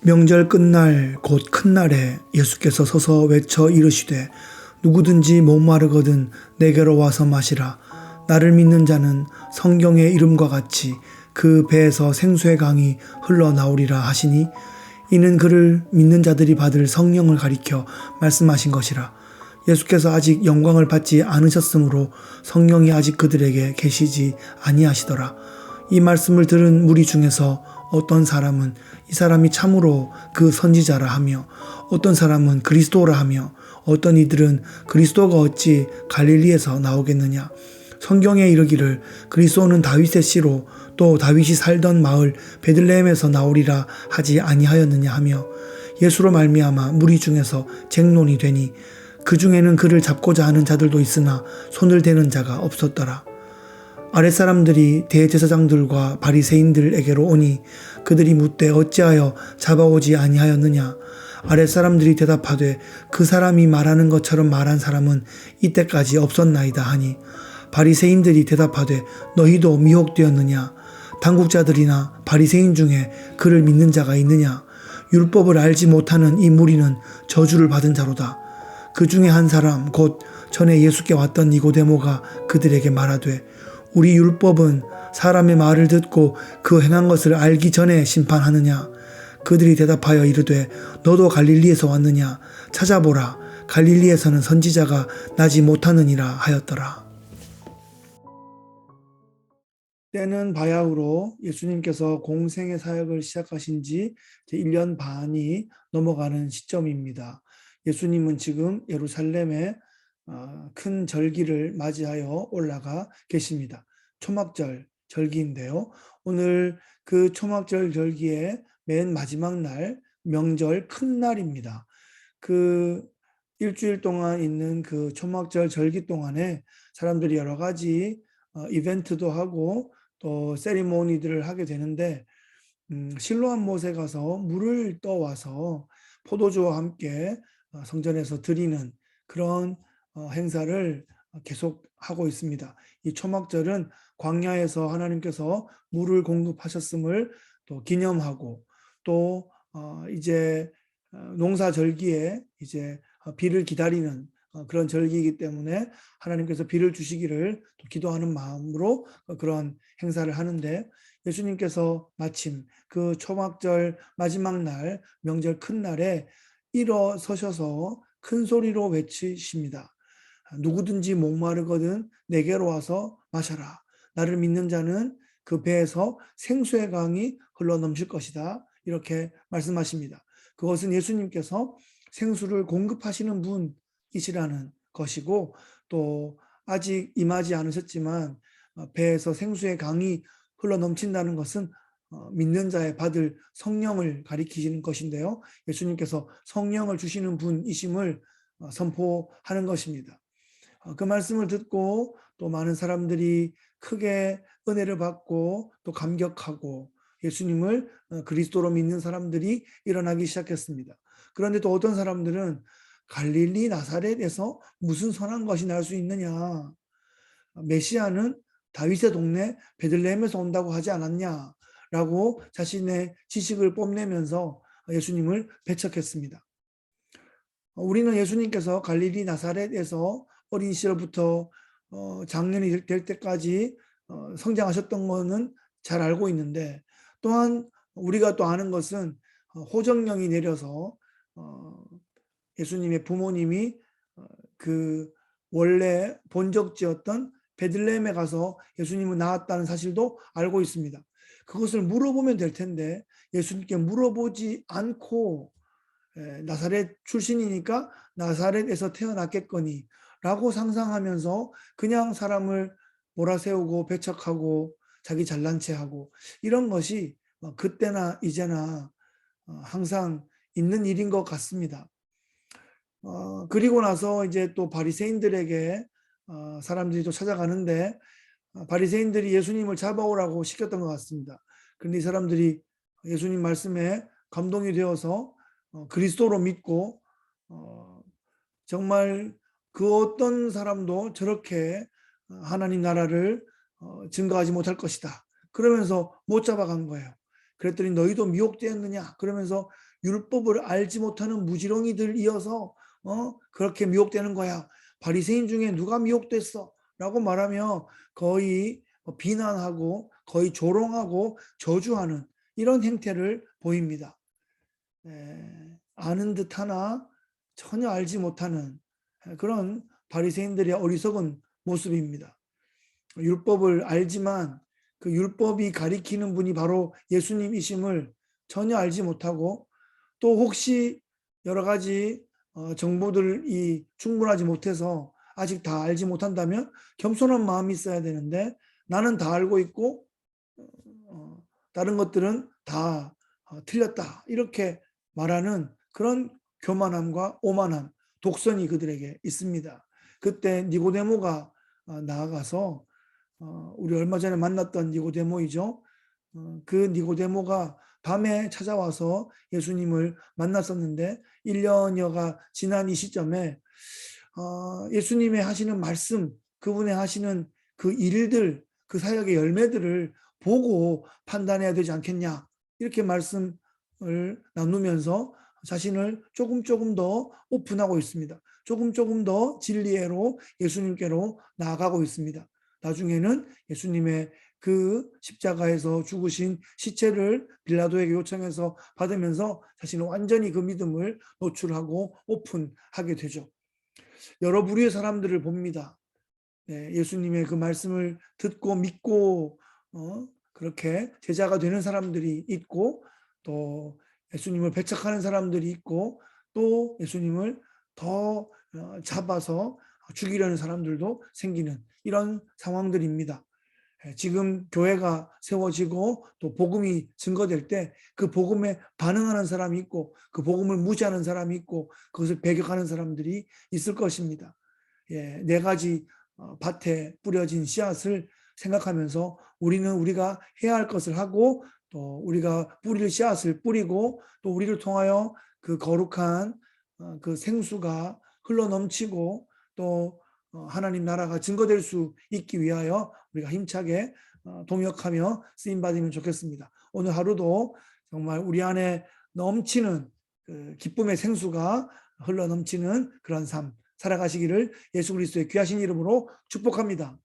명절 끝날 곧 큰날에 예수께서 서서 외쳐 이르시되 누구든지 목마르거든 내게로 와서 마시라. 나를 믿는 자는 성경의 이름과 같이 그 배에서 생수의 강이 흘러나오리라 하시니 이는 그를 믿는 자들이 받을 성령을 가리켜 말씀하신 것이라. 예수께서 아직 영광을 받지 않으셨으므로 성령이 아직 그들에게 계시지 아니하시더라. 이 말씀을 들은 무리 중에서 어떤 사람은 이 사람이 참으로 그 선지자라 하며 어떤 사람은 그리스도라 하며 어떤 이들은 그리스도가 어찌 갈릴리에서 나오겠느냐. 성경에 이르기를 그리스도는 다윗의 씨로 또 다윗이 살던 마을 베들레헴에서 나오리라 하지 아니하였느냐 하며 예수로 말미암아 무리 중에서 쟁론이 되니 그 중에는 그를 잡고자 하는 자들도 있으나 손을 대는 자가 없었더라. 아랫사람들이 대제사장들과 바리새인들에게로 오니 그들이 묻되 어찌하여 잡아오지 아니하였느냐. 아랫사람들이 대답하되 그 사람이 말하는 것처럼 말한 사람은 이때까지 없었나이다 하니 바리새인들이 대답하되 너희도 미혹되었느냐. 당국자들이나 바리새인 중에 그를 믿는 자가 있느냐. 율법을 알지 못하는 이 무리는 저주를 받은 자로다. 그 중에 한 사람 곧 전에 예수께 왔던 니고데모가 그들에게 말하되 우리 율법은 사람의 말을 듣고 그 행한 것을 알기 전에 심판하느냐. 그들이 대답하여 이르되 너도 갈릴리에서 왔느냐. 찾아보라. 갈릴리에서는 선지자가 나지 못하느니라 하였더라. 때는 바야흐로 예수님께서 공생의 사역을 시작하신 지 1년 반이 넘어가는 시점입니다. 예수님은 지금 예루살렘에 큰 절기를 맞이하여 올라가 계십니다. 초막절 절기인데요. 오늘 그 초막절 절기의 맨 마지막 날, 명절 큰 날입니다. 그 일주일 동안 있는 그 초막절 절기 동안에 사람들이 여러 가지 이벤트도 하고 또 세리모니들을 하게 되는데 실로암 못에 가서 물을 떠와서 포도주와 함께 성전에서 드리는 그런 행사를 계속 하고 있습니다. 이 초막절은 광야에서 하나님께서 물을 공급하셨음을 또 기념하고 또 이제 농사절기에 이제 비를 기다리는 그런 절기이기 때문에 하나님께서 비를 주시기를 또 기도하는 마음으로 그런 행사를 하는데 예수님께서 마침 그 초막절 마지막 날 명절 큰 날에 일어서셔서 큰 소리로 외치십니다. 누구든지 목마르거든 내게로 와서 마셔라. 나를 믿는 자는 그 배에서 생수의 강이 흘러넘칠 것이다. 이렇게 말씀하십니다. 그것은 예수님께서 생수를 공급하시는 분이시라는 것이고 또 아직 임하지 않으셨지만 배에서 생수의 강이 흘러넘친다는 것은 믿는 자의 받을 성령을 가리키시는 것인데요. 예수님께서 성령을 주시는 분이심을 선포하는 것입니다. 그 말씀을 듣고 또 많은 사람들이 크게 은혜를 받고 또 감격하고 예수님을 그리스도로 믿는 사람들이 일어나기 시작했습니다. 그런데 또 어떤 사람들은 갈릴리 나사렛에서 무슨 선한 것이 날 수 있느냐. 메시아는 다윗의 동네 베들레헴에서 온다고 하지 않았냐라고 자신의 지식을 뽐내면서 예수님을 배척했습니다. 우리는 예수님께서 갈릴리 나사렛에서 어린 시절부터 장년이 될 때까지 성장하셨던 것은 잘 알고 있는데 또한 우리가 또 아는 것은 호정령이 내려서 예수님의 부모님이 그 원래 본적지였던 베들레헴에 가서 예수님은 낳았다는 사실도 알고 있습니다. 그것을 물어보면 될 텐데 예수님께 물어보지 않고 나사렛 출신이니까 나사렛에서 태어났겠거니 라고 상상하면서 그냥 사람을 몰아세우고 배척하고 자기 잘난 체하고 이런 것이 그때나 이제나 항상 있는 일인 것 같습니다. 그리고 나서 이제 또 바리새인들에게 사람들이 또 찾아가는데 바리새인들이 예수님을 잡아오라고 시켰던 것 같습니다. 그런데 이 사람들이 예수님 말씀에 감동이 되어서 그리스도로 믿고 정말 그 어떤 사람도 저렇게 하나님 나라를 증거하지 못할 것이다. 그러면서 못 잡아간 거예요. 그랬더니 너희도 미혹되었느냐? 그러면서 율법을 알지 못하는 무지렁이들이어서 그렇게 미혹되는 거야. 바리새인 중에 누가 미혹됐어? 라고 말하며 거의 비난하고 거의 조롱하고 저주하는 이런 행태를 보입니다. 아는 듯하나 전혀 알지 못하는 그런 바리새인들의 어리석은 모습입니다. 율법을 알지만 그 율법이 가리키는 분이 바로 예수님이심을 전혀 알지 못하고 또 혹시 여러 가지 정보들이 충분하지 못해서 아직 다 알지 못한다면 겸손한 마음이 있어야 되는데 나는 다 알고 있고 다른 것들은 다 틀렸다 이렇게 말하는 그런 교만함과 오만함, 독선이 그들에게 있습니다. 그때 니고데모가 나아가서 우리 얼마 전에 만났던 니고데모이죠. 그 니고데모가 밤에 찾아와서 예수님을 만났었는데 1년여가 지난 이 시점에 예수님의 하시는 말씀, 그분의 하시는 그 일들, 그 사역의 열매들을 보고 판단해야 되지 않겠냐 이렇게 말씀을 나누면서 자신을 조금 더 오픈하고 있습니다. 조금 더 진리로 예수님께로 나아가고 있습니다. 나중에는 예수님의 그 십자가에서 죽으신 시체를 빌라도에게 요청해서 받으면서 자신은 완전히 그 믿음을 노출하고 오픈하게 되죠. 여러 부류의 사람들을 봅니다. 예수님의 그 말씀을 듣고 믿고 그렇게 제자가 되는 사람들이 있고 또 예수님을 배척하는 사람들이 있고 또 예수님을 더 잡아서 죽이려는 사람들도 생기는 이런 상황들입니다. 지금 교회가 세워지고 또 복음이 증거될 때 그 복음에 반응하는 사람이 있고 그 복음을 무시하는 사람이 있고 그것을 배격하는 사람들이 있을 것입니다. 네 가지 밭에 뿌려진 씨앗을 생각하면서 우리는 우리가 해야 할 것을 하고 또 우리가 뿌릴 씨앗을 뿌리고 또 우리를 통하여 그 거룩한 그 생수가 흘러넘치고 또 하나님 나라가 증거될 수 있기 위하여 우리가 힘차게 동역하며 쓰임받으면 좋겠습니다. 오늘 하루도 정말 우리 안에 넘치는 그 기쁨의 생수가 흘러넘치는 그런 삶 살아가시기를 예수 그리스도의 귀하신 이름으로 축복합니다.